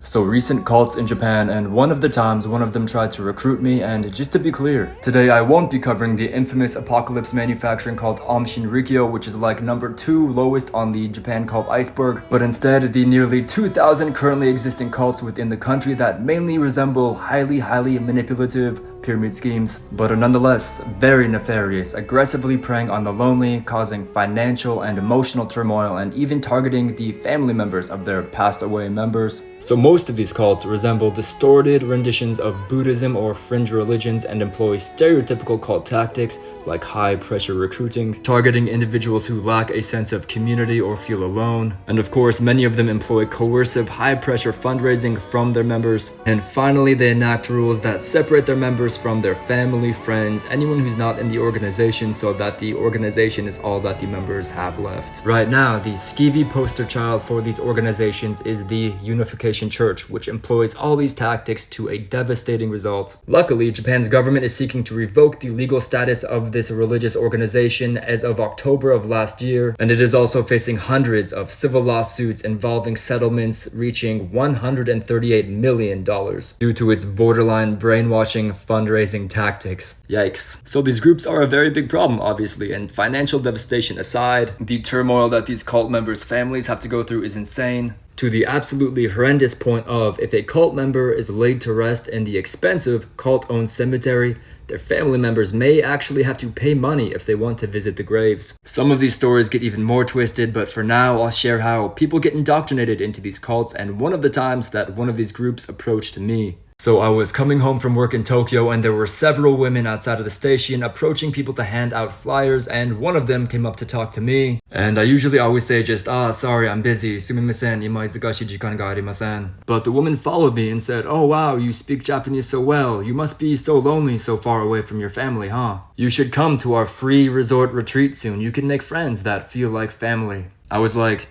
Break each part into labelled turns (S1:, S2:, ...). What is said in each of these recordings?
S1: So recent cults in Japan, and one of the times one of them tried to recruit me. And just to be clear, today I won't be covering the infamous apocalypse manufacturing cult Aum Shinrikyo, which is like number 2 lowest on the Japan cult iceberg, but instead the nearly 2,000 currently existing cults within the country that mainly resemble highly manipulative pyramid schemes, but are nonetheless very nefarious, aggressively preying on the lonely, causing financial and emotional turmoil, and even targeting the family members of their passed away members. So most of these cults resemble distorted renditions of Buddhism or fringe religions and employ stereotypical cult tactics like high-pressure recruiting, targeting individuals who lack a sense of community or feel alone. And of course, many of them employ coercive, high-pressure fundraising from their members. And finally, they enact rules that separate their members from their family, friends, anyone who's not in the organization, so that the organization is all that the members have left. Right now, the skeevy poster child for these organizations is the Unification Church, which employs all these tactics to a devastating result. Luckily, Japan's government is seeking to revoke the legal status of this religious organization as of October of last year, and it is also facing hundreds of civil lawsuits involving settlements reaching $138 million due to its borderline brainwashing fundraising tactics. Yikes. So these groups are a very big problem, obviously, and financial devastation aside, the turmoil that these cult members' families have to go through is insane. To the absolutely horrendous point of, if a cult member is laid to rest in the expensive cult-owned cemetery, their family members may actually have to pay money if they want to visit the graves. Some of these stories get even more twisted, but for now I'll share how people get indoctrinated into these cults and one of the times that one of these groups approached me. So I was coming home from work in Tokyo, and there were several women outside of the station approaching people to hand out flyers, and one of them came up to talk to me. And I usually always say just, sorry, I'm busy, sumimasen, ima izukashi jikan ga arimasen. But the woman followed me and said, oh wow, you speak Japanese so well, you must be so lonely so far away from your family, huh? You should come to our free resort retreat soon, you can make friends that feel like family. I was like,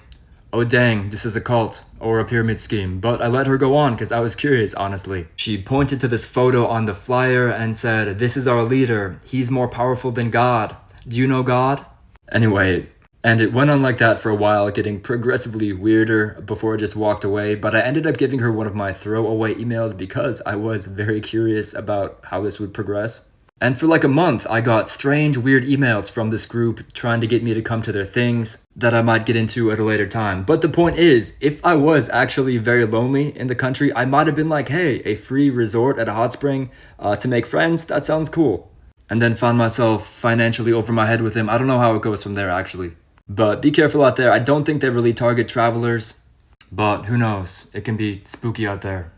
S1: oh dang, this is a cult or a pyramid scheme, but I let her go on because I was curious, honestly. She pointed to this photo on the flyer and said, this is our leader, he's more powerful than God. Do you know God? Anyway, and it went on like that for a while, getting progressively weirder before I just walked away, but I ended up giving her one of my throwaway emails because I was very curious about how this would progress. And for like a month, I got strange, weird emails from this group trying to get me to come to their things that I might get into at a later time. But the point is, if I was actually very lonely in the country, I might have been like, hey, a free resort at a hot spring to make friends, that sounds cool. And then found myself financially over my head with him. I don't know how it goes from there, actually. But be careful out there. I don't think they really target travelers, but who knows? It can be spooky out there.